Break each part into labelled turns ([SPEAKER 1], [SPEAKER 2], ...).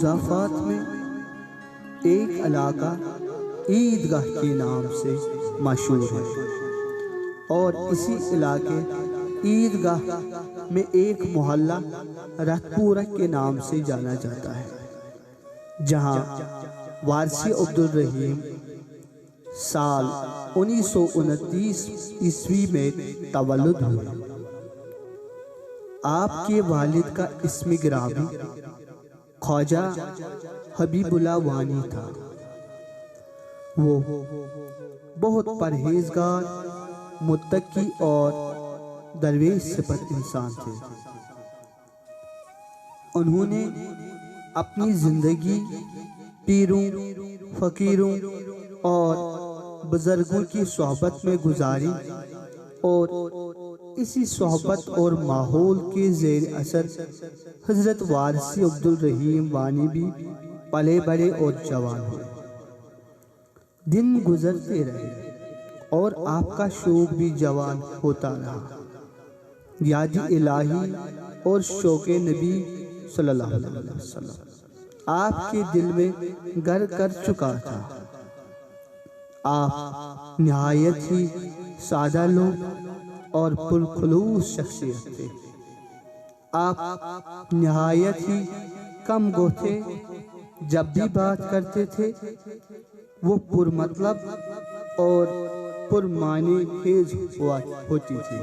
[SPEAKER 1] मुज़ाफ़ात में एक इलाका ईदगाह के नाम से मशहूर है और इसी इलाके ईदगाह में एक मोहल्ला रतपुरा के नाम से जाना जाता है, जहां वारसी अब्दुल रहीम साल 1929 ईस्वी में तवल्लुद हुए। आपके वालिद का इस्म गिरामी ख्वाजा हबीबुल्लाह वानी था। वो बहुत परहेजगार, मुत्तकी और दरवेश सिफत इंसान थे। उन्होंने अपनी जिंदगी पीरों, फकीरों और बुजुर्गों की सोहबत में गुजारी और इसी सोहबत और माहौल के ज़ेर असर हजरत वारसी अब्दुल रहीम वानी भी पले बड़े और जवान हुए। दिन गुजरते रहे और आपका शौक भी जवान होता रहा। यादी इलाही और शौक़े नबी सल्लल्लाहु अलैहि वसल्लम आपके दिल में घर कर चुका था। आप निहायत ही सादा लोग और पुरखुलूस शख्सियत थे। आप निहायत ही कम गो थे। जब भी बात करते थे वो पुरमतलब और पुरमानी खेज हुआ होती थी।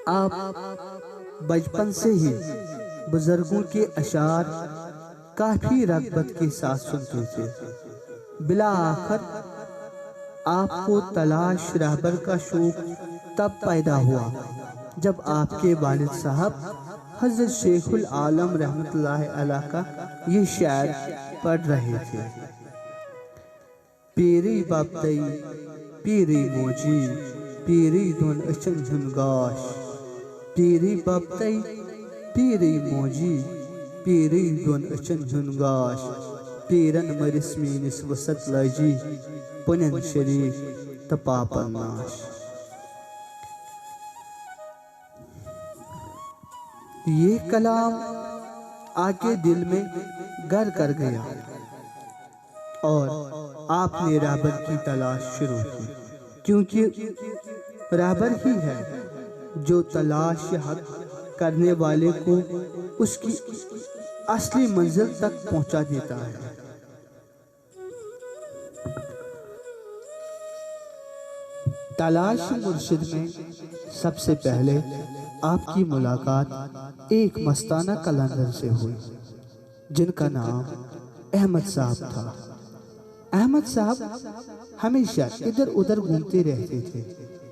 [SPEAKER 1] आप बचपन से ही बुजुर्गों के अशार काफी रग़बत के साथ सुनते थे। बिला आखिर आपको तलाश रहबर का शौक तब पैदा हुआ जब आपके वालिद साहब हज़रत शेखुल आलम रहमतुल्लाहि अलैह का ये शायर पढ़ रहे थे। पीरी बाबतई पीरी मोजी पीरी दुन अचन झुनगाश, पीरी बाबतई पीरी मोजी पीरी दुन अचन झुनगाश, पीरन मरिस्मी निस वसत लाजी पुनन शरीफ तपापन नाश। ये कलाम आके दिल में घर कर गया और आपने रहबर की तलाश शुरू की, क्योंकि रहबर ही है जो तलाश हक करने वाले को उसकी असली मंजिल तक पहुंचा देता है। तलाश मुर्शिद में सबसे पहले आपकी मुलाकात एक मस्ताना कलंदर से हुई जिनका नाम अहमद साहब था। अहमद साहब हमेशा इधर उधर घूमते रहते थे,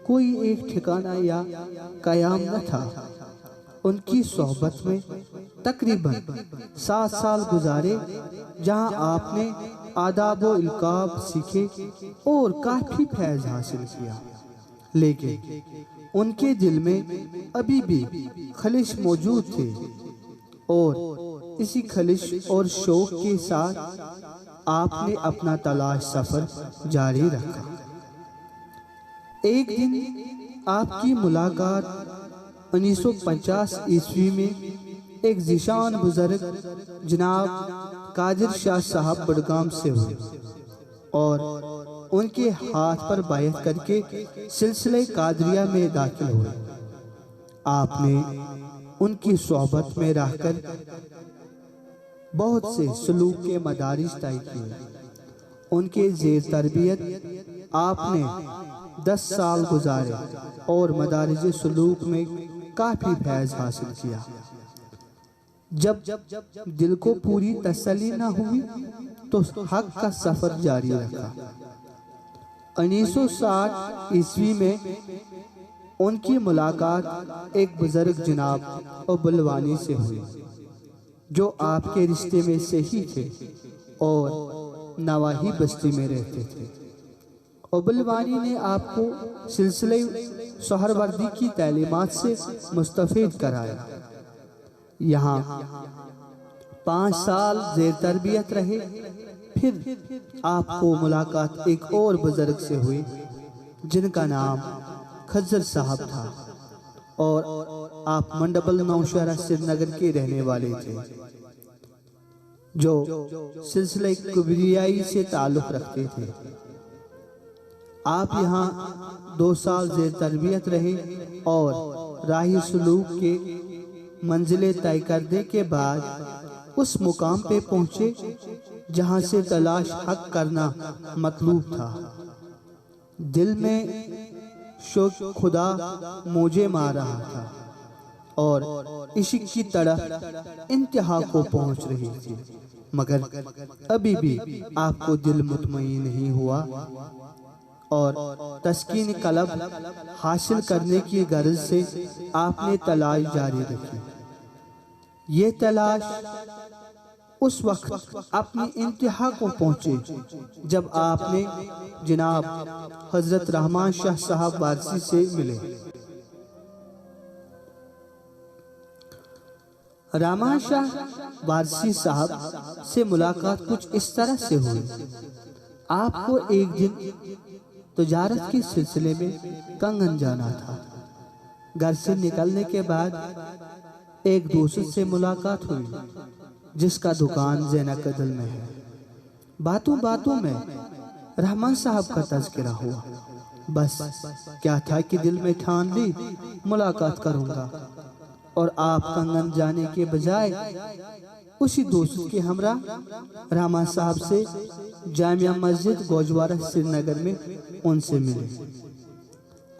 [SPEAKER 1] कोई एक ठिकाना या कयाम न था। उनकी सोहबत में तकरीबन 7 साल गुजारे, जहां आपने आदाब व इल्काब सीखे और काफी फैज़ हासिल किया। लेकिन उनके दिल में अभी भी खलिश मौजूद थे और इसी खलिश और शौक के साथ आपने अपना तलाश सफर जारी रखा। एक दिन आपकी मुलाकात 1950 ईस्वी में एक ज़ीशान बुजुर्ग जनाब कादिर शाह साहब बड़गाम से हुई और उनके हाथ पर बायत करके सिलसिले कादरिया में दाखिल हुए। आपने उनकी सोहबत में रहकर बहुत से सलूक के मदारिस तय किए। उनके ज़ेर तरबियत आपने 10 साल गुजारे और मदारिज सलूक में काफी फैज़ हासिल किया। जब दिल को पूरी तसल्ली न हुई तो हक का सफर जारी रखा। 1960 ईस्वी में उनकी मुलाकात एक बुजुर्ग जनाब अब्दुल वानी से हुई जो आपके रिश्ते में से ही थे और नवाही बस्ती में रहते थे। अब्दुल वानी ने आपको सिलसिले सोहरवर्दी की तालीमात से मुस्तफ़ीद कराया। यहाँ 5 साल ज़ेर तरबियत रहे। फिर आपको मुलाकात एक और बुजुर्ग से हुई जिनका नाम खज्जर साहब था और आप मंडबल नौशहरा श्रीनगर के रहने वाले थे, जो सिलसिले कुबरियाई से ताल्लुक़ रखते थे। आप यहाँ 2 साल ज़ेर तरबियत रहे और राही सलूक के मंजिलें तय करने के बाद उस मुकाम पे पहुँचे जहाँ से तलाश हक करना मतलूब था। दिल में शौक खुदा मुझे मार रहा था और इश्क की तड़प इंतहा को पहुँच रही थी, मगर अभी भी आपको दिल मुतमईन नहीं हुआ और तस्कीन कलब हासिल करने की गर्ज से आपने तलाश जारी रखी। ये तलाश उस वक्त अपनी इंतहा को पहुँचे जब आपने जनाब हजरत रहमान शाह साहब वारसी से मिले। रहमान शाह वारसी साहब से मुलाकात कुछ इस तरह से हुई। आपको एक दिन तजारत के सिलसिले में कंगन जाना था। घर से निकलने के बाद एक दोस्त से मुलाकात हुई जिसका दुकान ज़ैनकदल में है। बातों बातों में रहमान साहब का तज़किरा हुआ। बस क्या था कि दिल में ठान ली मुलाकात करूंगा, और आप कंगन जाने के बजाय उसी दोस्त के हमरा रहमान साहब से जामिया मस्जिद गोजवारा श्रीनगर में उनसे मिले।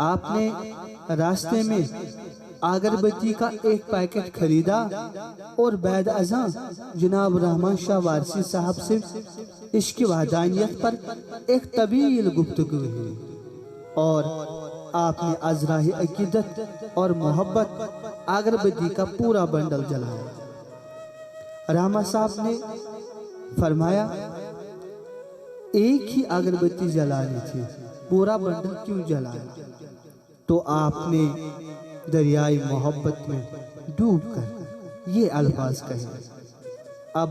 [SPEAKER 1] आपने रास्ते में अगरबत्ती का एक पैकेट खरीदा और बैद अज़ां जनाब रहमान शाह वारसी साहब से इश्क़ वहदानियत पर एक तवील गुफ्तगू हुई और आपने अज़राह अकीदत और मोहब्बत अगरबत्ती का पूरा बंडल जलाया। रहमान साहब ने फरमाया, एक ही अगरबत्ती जलानी थी, पूरा बंडल क्यों जलाया? तो आपने दरियाई मोहब्बत में डूबकर ये अल्फाज कहे, अब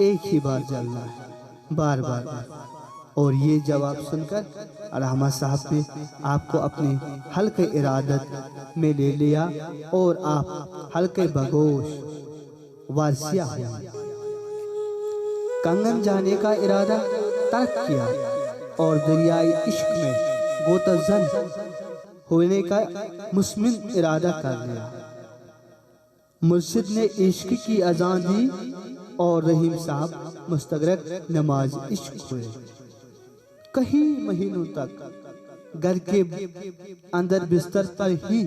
[SPEAKER 1] एक ही बार जलना है, बार बार। और ये जवाब सुनकर रहमान साहब ने आपको अपने हल्के इरादत में ले लिया और आप हल्के बगोश वारसिया हुए। कंगन जाने का इरादा तर्क किया और दरियाई इश्क में गोताज़न होने का मुस्मिन इरादा कर लिया। मुर्शिद ने इश्क की अज़ान दी और रहीम साहब मुस्तगरक नमाज इश्क हुए। कई महीनों तक घर के अंदर बिस्तर पर ही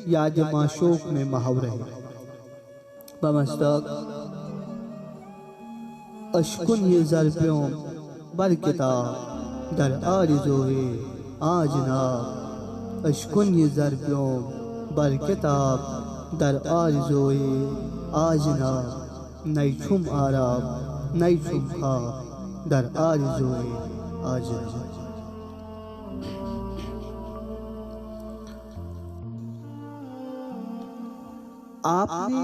[SPEAKER 1] याद माशूक में महव रहे। बमस्तक अशकुन ये ज़रफ़ों बर किताब दर आरिज़ोए आजनाब, अशकुन ये ज़रफ़ों बर किताब दर आरिज़ोए आजनाब, नई छुम आराब नई छुम खाब दर आरिज़ोए आजनाब। आपने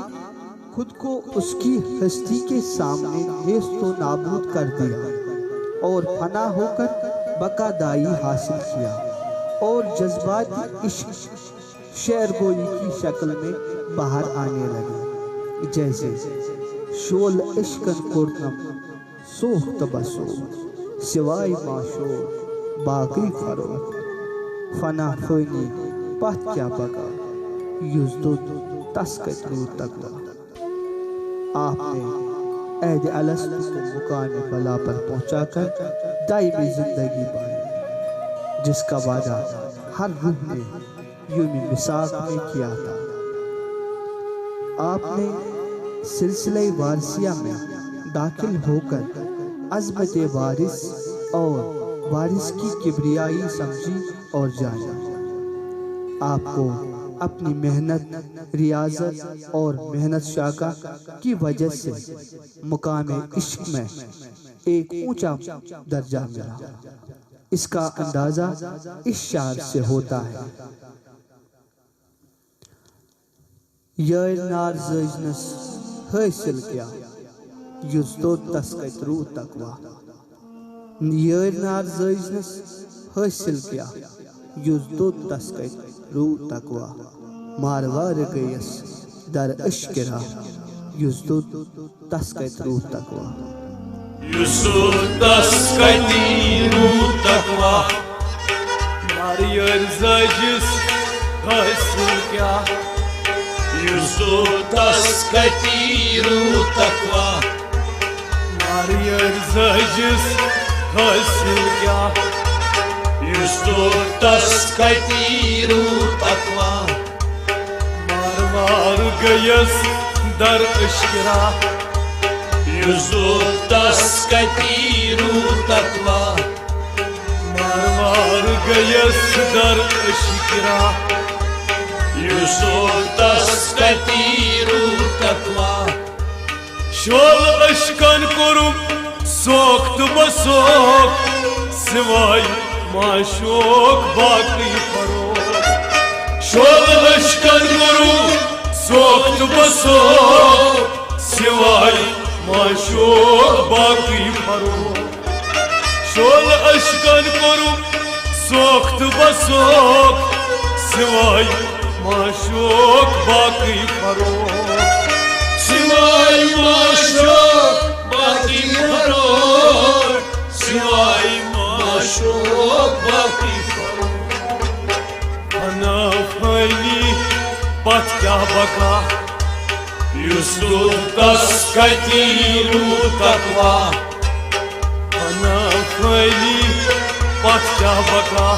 [SPEAKER 1] खुद को उसकी हस्ती के सामने नेस्तो नाबूद कर दिया और फना होकर बकादाई हासिल किया और जज्बाती इश्क शेर गोई की शक्ल में बाहर आने लगे। जैसे शोल इश्कन कुर्नम सोख तबसो सिवाय माशो बाकी फरो फना खोनी पत क्या बगा युज़दुद तस्कतरू तकवा। आपने ऐद अलस्तु को मुकाम बला पर पहुंचाकर दायमी जिंदगी पाई, जिसका वादा हर रूह ने यूमी मिसाक में किया था। आपने सिलसिले वारसिया में दाखिल होकर अज़मत वारिस और वारिस की किबरियाई समझी और जानी। आपको अपनी मेहनत, रियाजत और मेहनत शाका की वजह से मुकाम इश्क में एक ऊंचा दर्जा मिला। इसका अंदाजा इस शार से होता है, ये नार ज़जनस हासिल किया युज़दो तस्कतरू तकवा, ये नार ज़जनस हासिल किया युज़दो तस्कतरू तकवा। मारवार गयस दर इश्करा युज़दुद तस्कतरू तकवा
[SPEAKER 2] Yusuf taskatiru takva Mariyer zajis hasil kya Yusuf taskatiru takva Mariyer zajis hasil kya Yusuf taskatiru takva Mar gayas dar ishkira Yusuf taskatiru takva Mar gayas dar ishkira Yusuf taskatiru takva Şol aşkan korum soktu basok Sivay maşok baki farok Şol aşkan korum soktu basok Sivay maşok baki farok Şol aşkan korum soktu basok Sivay maşok baki farok Sivay maşok baki farok Sivay maşok baki farok Ana fayli pat kya baka Yusuf taskatiru takva Ana fayli pat kya baka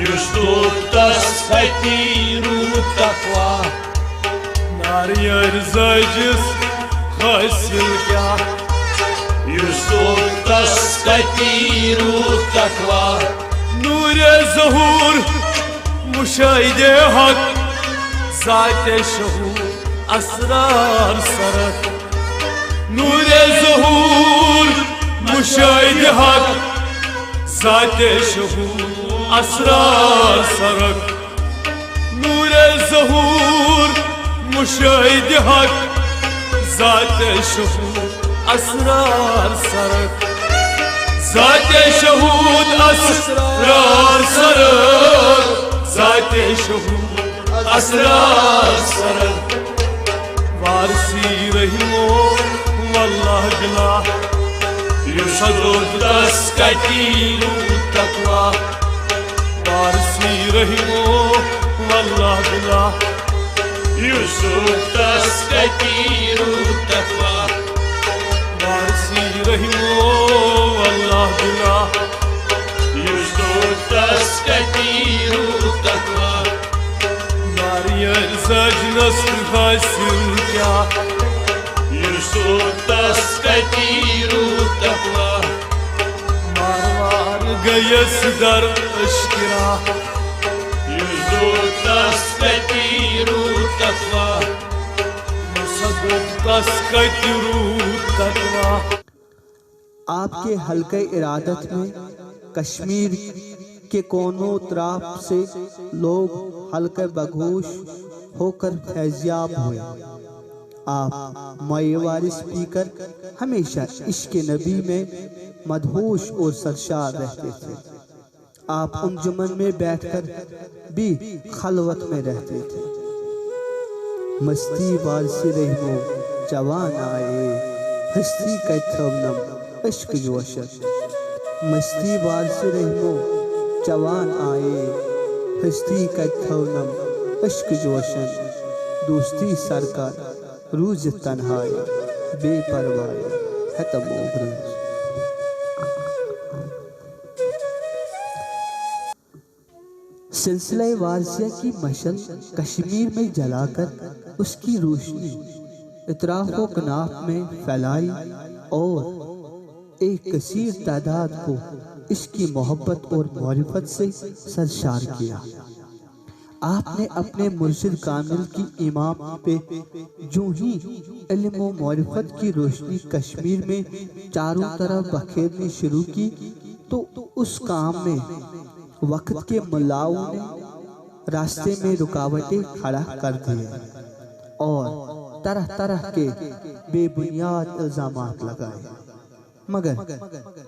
[SPEAKER 2] Yusuf taskatiru takva Nariyar zajis hasil kya Yusuf taskatiru takva Nur-e zahur müşahide hak Zat-e şuhur asrar sarak Nur-e zuhur müşahide hak Zat-e şuhur asrar sarak Nur-e zuhur müşahide hak Zat-e şuhur asrar sarak Zat-e şuhur asrar sarak Zat-e şuhur asrar sarak Varsi rahimo wallah gila Yusuf taskatiru takva Varsi rahimo wallah gila Yusuf taskatiru takva Varsi rahimo wallah gila Yusuf taskatiru takva Mariyer zajnast hasil kya Yusuf taskatiru takva Marwar gayas dar ishkira Yusuf taskatiru takva Musaddaq taskatiru takva
[SPEAKER 1] आपके हल्के इरादत में कश्मीर के कोनों तराफ से लोग हल्के बगोश होकर फैज़याब हुए। आप मायवारिस पीकर हमेशा इश्क नबी में मदहोश और सरशार रहते थे। आप अंजुमन में बैठकर भी खलवत में रहते थे। मस्ती वारसी रहमो जवान आए हस्ती का थवनम इश्क जोशर मस्ती वारसी रहमो जवान आए हस्ती का थवनम इश्क जोशन दोस्ती सरकार रूज तन्हाई बेपरवाह है तमोगरज सिलसिला वारसिया की मशल कश्मीर में जलाकर उसकी रोशनी इतराफ व कनाफ में फैलाई और एक कसीर तादाद को इसकी मोहब्बत और मारिफत से सरशार किया। आपने अपने मुर्शिद कामिल की इमाम पे जो ही इल्म व मारिफत की रोशनी कश्मीर में चारों तरफ बखेरनी शुरू की तो उस काम में वक्त के मुल्लाओं ने रास्ते में रुकावटें खड़ा कर दिए और तरह तरह के बेबुनियाद इल्जामात लगाए। मगर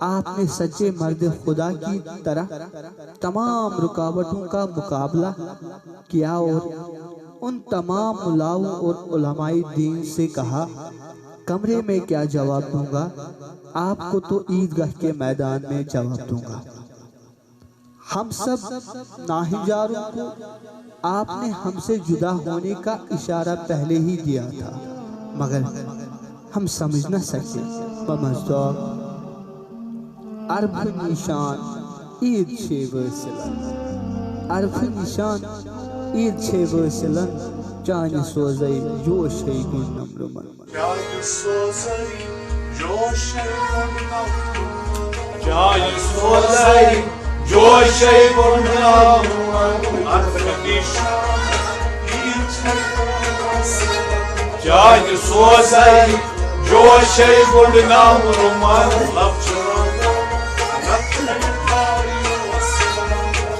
[SPEAKER 1] आपने सच्चे मर्द खुदा की तरह तमाम रुकावटों का मुकाबला किया और उन तमाम मुलाओं और उलमाए दीन से कहा, कमरे में क्या जवाब दूंगा, आपको तो ईदगाह के मैदान में जवाब दूंगा। हम सब नाहिजारों को आपने हमसे जुदा होने का इशारा पहले ही दिया था, मगर हम समझ न सके। अर्फ निशान ईद छे वसिलन, अर्फ निशान ईद छे वसिलन, चान सोज़ै जोश है गुन नम्रमन।
[SPEAKER 2] चान सोज़ै जोश है गुन नम्रमन, चान सोज़ै जोश है गुन नम्रमन। अर्फ निशान ईद छे वसिलन, चान सोज़ै जोश है गुन नम्रमन।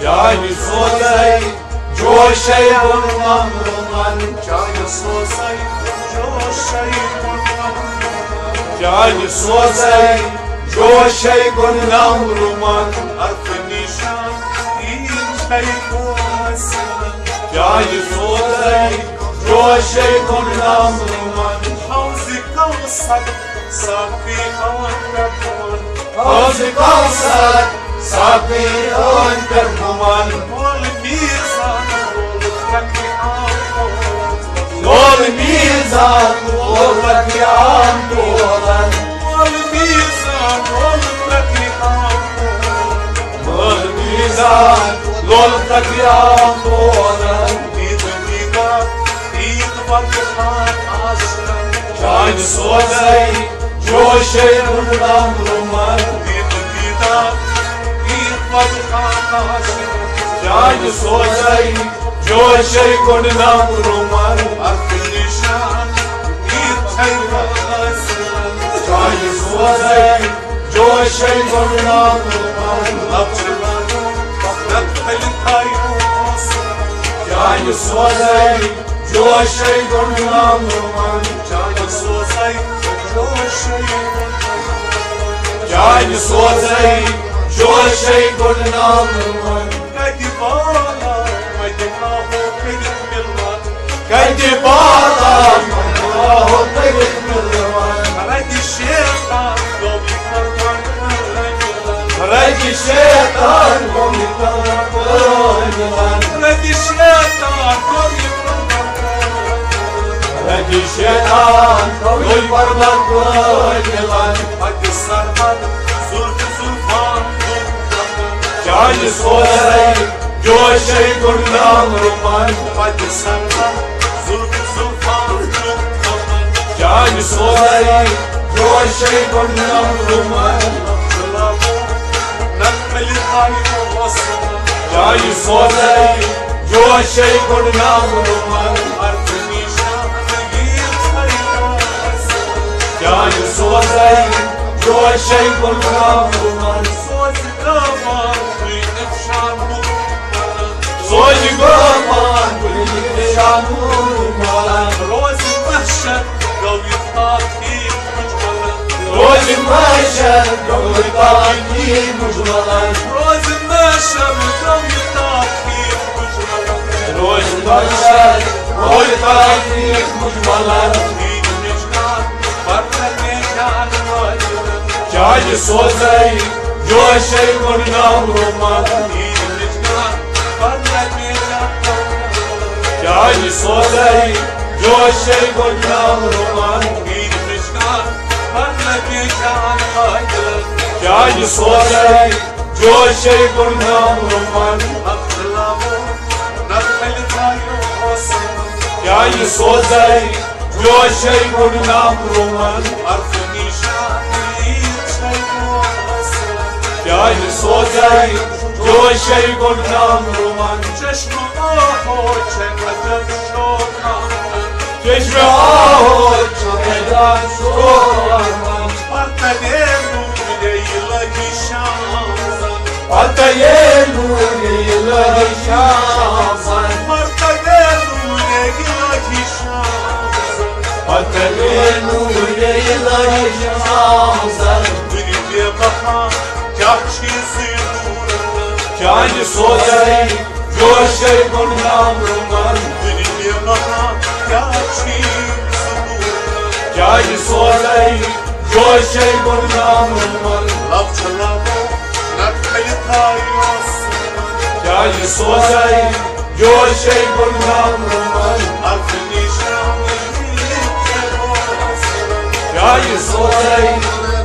[SPEAKER 2] चान सोज़ै जोश है गुन नम्रमन, चान सोज़ै जोश है गुन नम्रमन, चान सोज़ै जोश है गुन नम्रमन। अर्फ निशान ईद छे वसिलन, चान सोज़ै जोश है गुन नम्रमन। हौज़ कौसर साक़ी अंतर्गुमन, हौज़ कौसर साक़ी अंतर्गुमन। मोल मीज़ान मोल मीज़ान मोल क़याम तोलन, मोल मीज़ान मोल मीज़ान मोल क़याम तोलन। ईद दीदार ईद बदखान आशरन, चान सोज़ै जोश है गुन नम्रमन। ईद दीदार ईद बदखान आशरन, चान सोज़ै जोश है गुन नम्रमन। अर्फ निशान ईद छे वसिलन, चान सोज़ै जोश है गुन नम्रमन। चान सोज़ै जोश है गुन नम्रमन, चान सोज़ै जोश है गुन नम्रमन, चान सोज़ै जोश है गुन नम्रमन। कदि बाला मदीना हो कदित मिलवन, कदि बाला मदीना हो कदित मिलवन। रदि शैतान गोमी करवन मिलन, रदि शैतान गोमी करवन मिलन, रदि शैतान गोमी रदि शैतान गोमी करवन मिलन। अदि सरहद जुल्फ जुल्फान चान सोज़ै जोश है गुन नम्रमन। अदि सरहद जुल्फ जुल्फान चान सोज़ै जोश है गुन नम्रमन। चान सोज़ै जोश है गुन नम्रमन। अर्फ निशान ईद छे वसिलन, चान सोज़ै जोश है गुन नम्रमन। सोज़ गवान कुल निशान मुकमलन, सोज़ गवान कुल निशान मुकमलन। रोज़ महशर गौई ताक़ीद मुजमलन, रोज़ महशर गौई ताक़ीद मुजमलन, रोज़ महशर गौई ताक़ीद मुजमलन, रोज़ महशर गौई ताक़ीद मुजमलन। ईद निशान बरकते जान वाजिलन, चान सोज़ै जोश है गुन नम्रमन। ईद निशान बरकते जान वाजिलन, चान सोज़ै जोश है गुन नम्रमन। ईद निशान बरकते जान वाजिलन, चान सोज़ै जोश है गुन नम्रमन। चान सोज़ै जोश है गुन नम्रमन। अर्फ निशान ईद छे वसिलन, चान सोज़ै जोश है गुन नम्रमन। चश्म आहो छे अजब शोकान, चश्म आहो छे अजब शोकान। पतये नूरे इलाही शामन, पतये नूरे इलाही शामन, पतये नूरे इलाही शामन, पतये नूरे इलाही शामन। बहार क्या चीज दूर जान सो जाए जोश गुमनाम रोमन दुनिया बहार क्या चीज दूर जान सो जाए जोश गुमनाम रोमन लव चला जान सो जाए जोश गुमनाम रोमन अपनी शाम जान सो जाए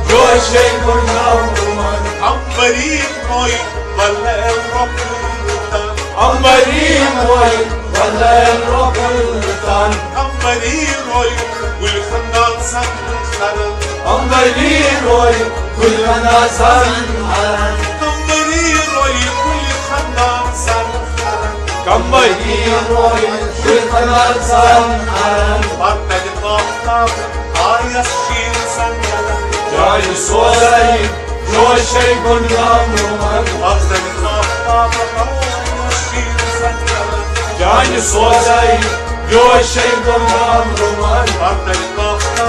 [SPEAKER 2] जोश गुमनाम रोमन अम्बरी मोई वल्ले रोकुलतान अम्बरी मोई वल्ले रोकुलतान अम्बरी रोई कुल खंदान संखरन अम्बरी रोई कुल खंदान संखरन अम्बरी रोई कुल खंदान संखरन अम्बरी रोई कुल खंदान संखरन बातल बात आया शील संखरन जान सो जाए जोश गुमनाम रोमन बातल बात आया शील संखरन जान सो जाए जोश गुमनाम रोमन बातल बात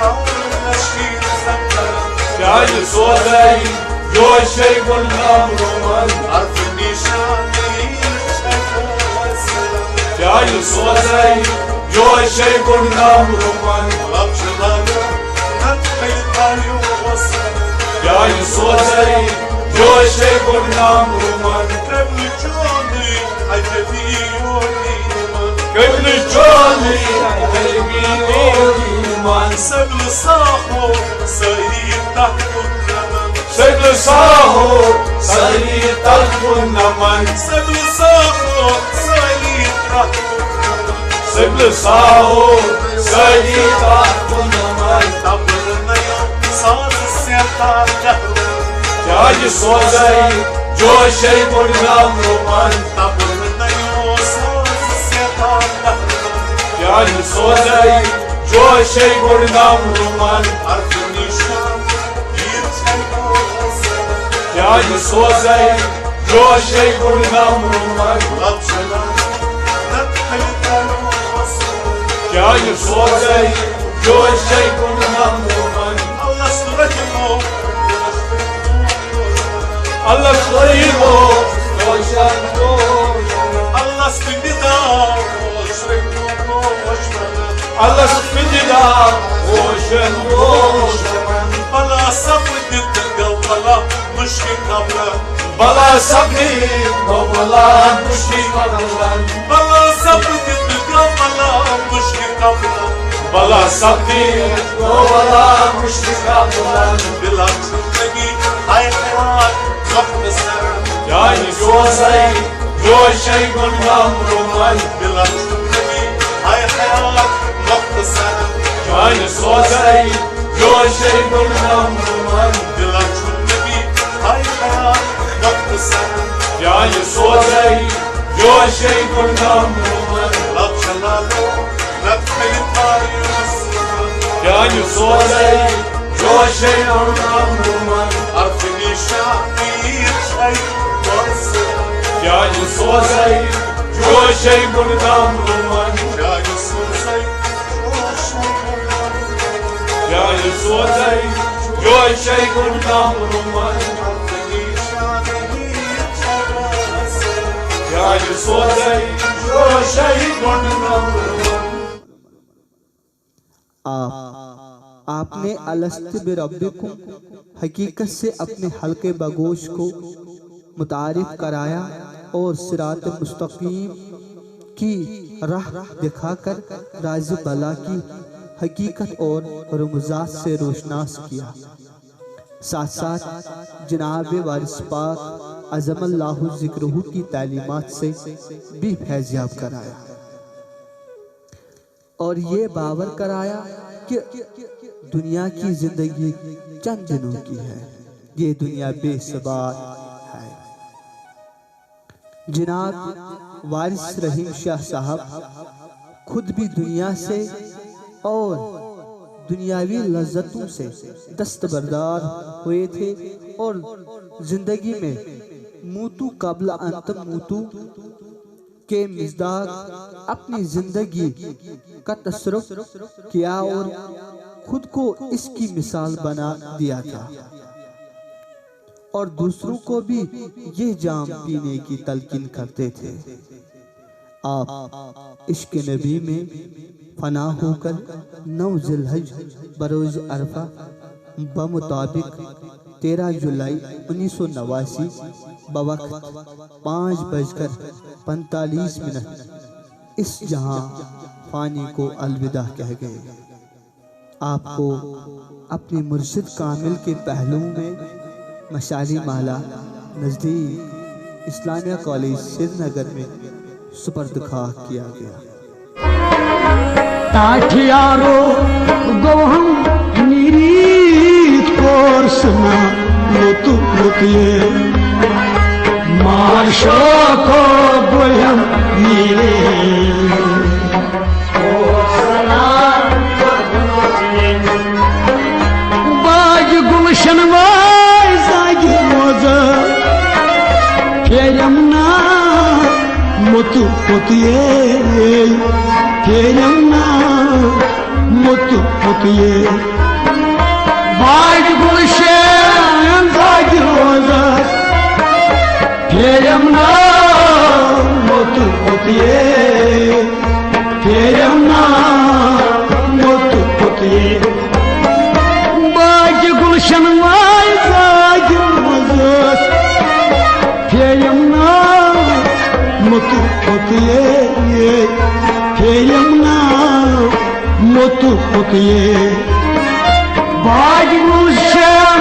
[SPEAKER 2] आया शील संखरन जान सो जाए जोश गुमनाम रोमन अपनी शान जान सो जाए जोश गुमनाम रोमन अब चला जान सो जाए जोश गुमनाम रोमन कबल चोली अजबी मान सबल साहो सही तक सबल साहो सही तक नमन सबल साहो सही तक सबल साहो सही तक नमन तबर नया साज से ताकत जान सो जाए जोश गुमनाम रोमन तबर नया साज से ताकत जान सो जाए जोश गुमनाम रोमन अपनी शान जान सो जाए जोश गुमनाम रोमन अब चला जान सो जाए जोश गुमनाम रोमन अल्लाह सुरजो अल्लाह सुरजो रोशन को अल्लाह सुनिदा Allah subhidda ocean ocean bala sabit gawala mushkil kabla bala sabit gawala mushkil kabla bala sabit gawala mushkil kabla bala sabit gawala mushkil kabla bila zindagi ay hayat waqt sar jaani so say jo shay gunaam roman bila zindagi ay hayat जान सो जाए जोश गुमनाम Roman दिला चुनबी हाय हाय वक्त सन जान सो जाए जोश गुमनाम रोमन अब चला लो नखल तारीस जान सो जाए जोश गुमनाम रोमन अपनी शान जान सो जाए जोश गुमनाम रोमन जान सो जाए जान सो जाए जोश गुमनाम रोमन जान सो जाए जोश गुमनाम रोमन
[SPEAKER 1] आपने अलस्त बिरब्बिकुम हकीकत से अपने हल्के बगोश को मुतारिफ कराया और सिरात मुस्तकीम की राह दिखाकर राज बला की हकीकत और रमज़ात से रोशनास किया। साथ साथ जनाब वारिस पाक अज़मल्लाहु ज़िक्रुहु की तालीमात से भी फैज़याब कराया और ये बावर कराया कि दुनिया की जिंदगी चंद दिनों की है, ये दुनिया बेसबार है। जनाब वारिस रहीम शाह साहब खुद भी दुनिया से और दुनियावी लज्जतों से दस्तबरदार हुए थे और जिंदगी में मूतू कबला अंतम मूतू के मिज़दाक अपनी जिंदगी का तसर्रुफ किया और खुद को इसकी मिसाल बना दिया था। और दूसरों को भी ये जाम पीने की तलकीन करते थे। आप इश्क नबी में फना होकर 9 ज़िलहज बरोज अरफा बमुताबिक 13 जुलाई 1989 बवक्त 5:45 इस जहां फानी को अलविदा कह गए। आपको अपने मुर्शिद कामिल के पहलुओं में मशाली माला नज़दीक इस्लामिया कॉलेज श्रीनगर में सुपर्द खाक किया गया।
[SPEAKER 3] ताठियारो गोहम नीरी कोर्सना लुतु लुतिए मार्शो को गोहम नीरे कोर्सना बाज गुलशन वाई जागी मोजा फेरमना मुतु पुतिए फेरमना मुतु पुतिए बाज गुलशन जागी मोजा फेरमना मुतु पुतिए फेरमना मुतु पुतिए बाज गुलशन वाई जागी मोजा फेरमना मुतु पुतिए फेरमना मुतु पुतिए बाज गुलशन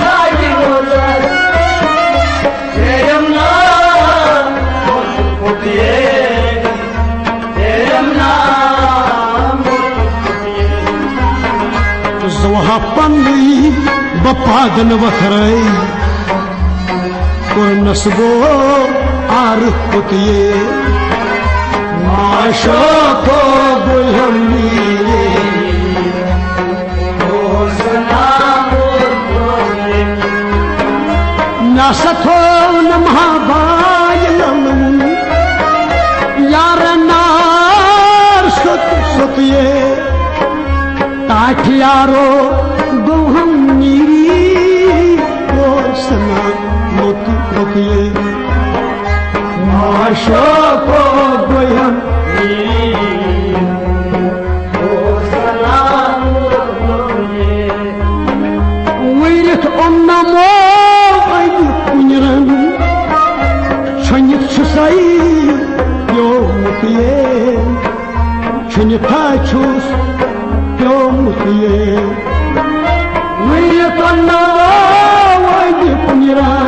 [SPEAKER 3] जागी मोजा फेरमना मुतु पुतिए फेरमना मुतु पुतिए ज़ोहा पन्नी बपागन वखरई को नस्बो आर पुतिए माशो को बुलंदी नसथो नमहाबायलम यार नार सुत सुतिए ताठियारो गोहम नीरी कोसना मुतु पुतिए माशो को गोहम नीरी कोसना मुतु पुतिए विरत उन्नमो आयु कुंजरन छनित छुसाई यो मुतिए छनिता छुस यो मुतिए विरत उन्नमो आयु कुंजरन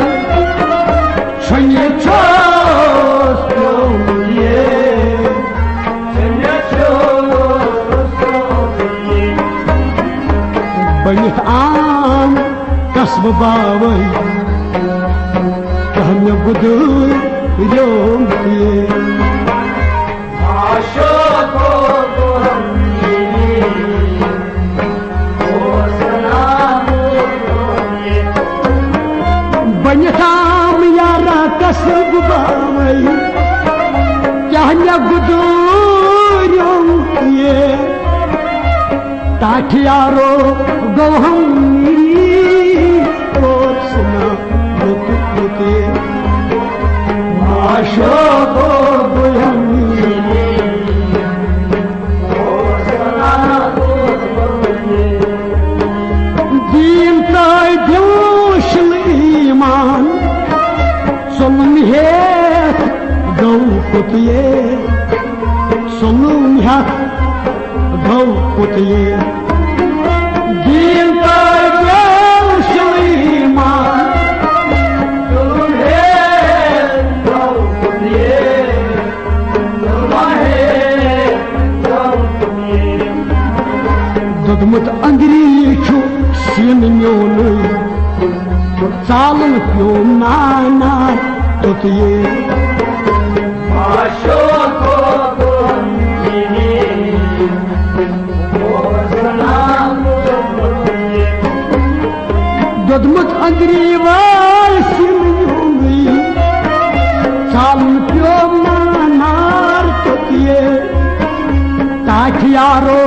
[SPEAKER 3] छनित छुस यो मुतिए छनित छुस यो मुतिए बनित आम कसब बावई कहने बुदू योम किए आशो को गोहम नीरी कोसना मुतुए बनिताम यारा कसब बावई कहने बुदू योम किए ताठियारो गोहम नीरी कोसना मुतुए माशो को गोहम नीरी कोसना मुतुए दीन ताई द्योशल ईमान सुन हेत गौ पुतिए सुन हेत गौ पुतिए दीन ताई द्योशल ईमान सुन हेत गौ पुतिए सुन हेत गौ पुतिए दुदमुत अंग्री छु सीन म्योन चालन प्यो नाना तुतिए माशो को गोहम नीरी कोसना मुतुए दुदमुत अंग्री वाल सीन म्योन चालन प्यो नाना तुतिए ताठियारो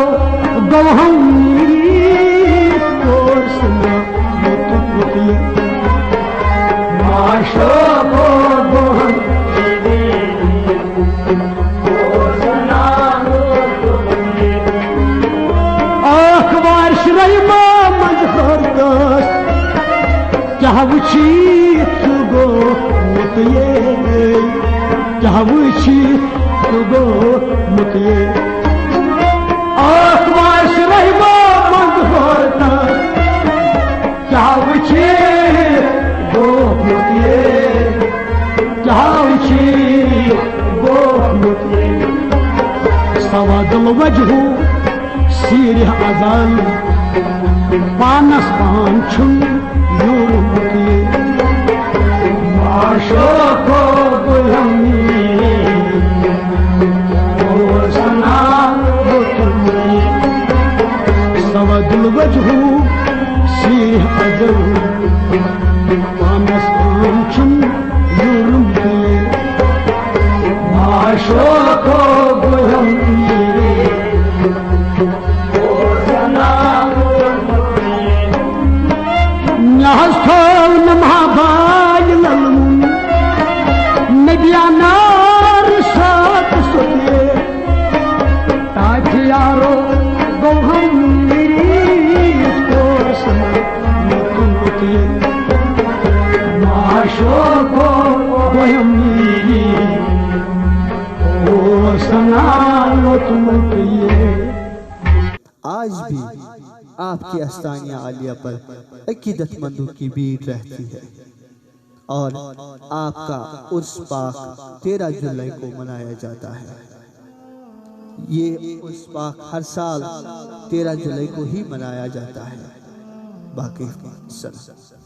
[SPEAKER 3] गोहम नीरी कोसना मुतुए माशोको गोहन आख बार श्रैमा मंजहर क्या वुची गो मुतये क्या वुची गो मुतये आख बार श्रैमा मंजहर क्या वुची गो मुतये क्या वुची गो मुतये सवादल वजहू सीर अजल पानस पान छुन यूर मुतये माशोको गुलमी ओ सना मुतये सवादल वजहू सीर अजल पानस पान छुन your मुतये माशोको गुलमी Nahastol namhavaj lalmun Nabyanar sat sotye Tajyaro goham miri korsan mutye Maashoko goham miri korsana mutye
[SPEAKER 1] आज भी आपकी अस्तानिया आलिया पर अकीदतमंदों की भीड़ रहती है और आपका उर्स पाक 13 जुलाई को मनाया जाता है। ये उर्स पाक हर साल 13 जुलाई को ही मनाया जाता है। बाकी सलाम।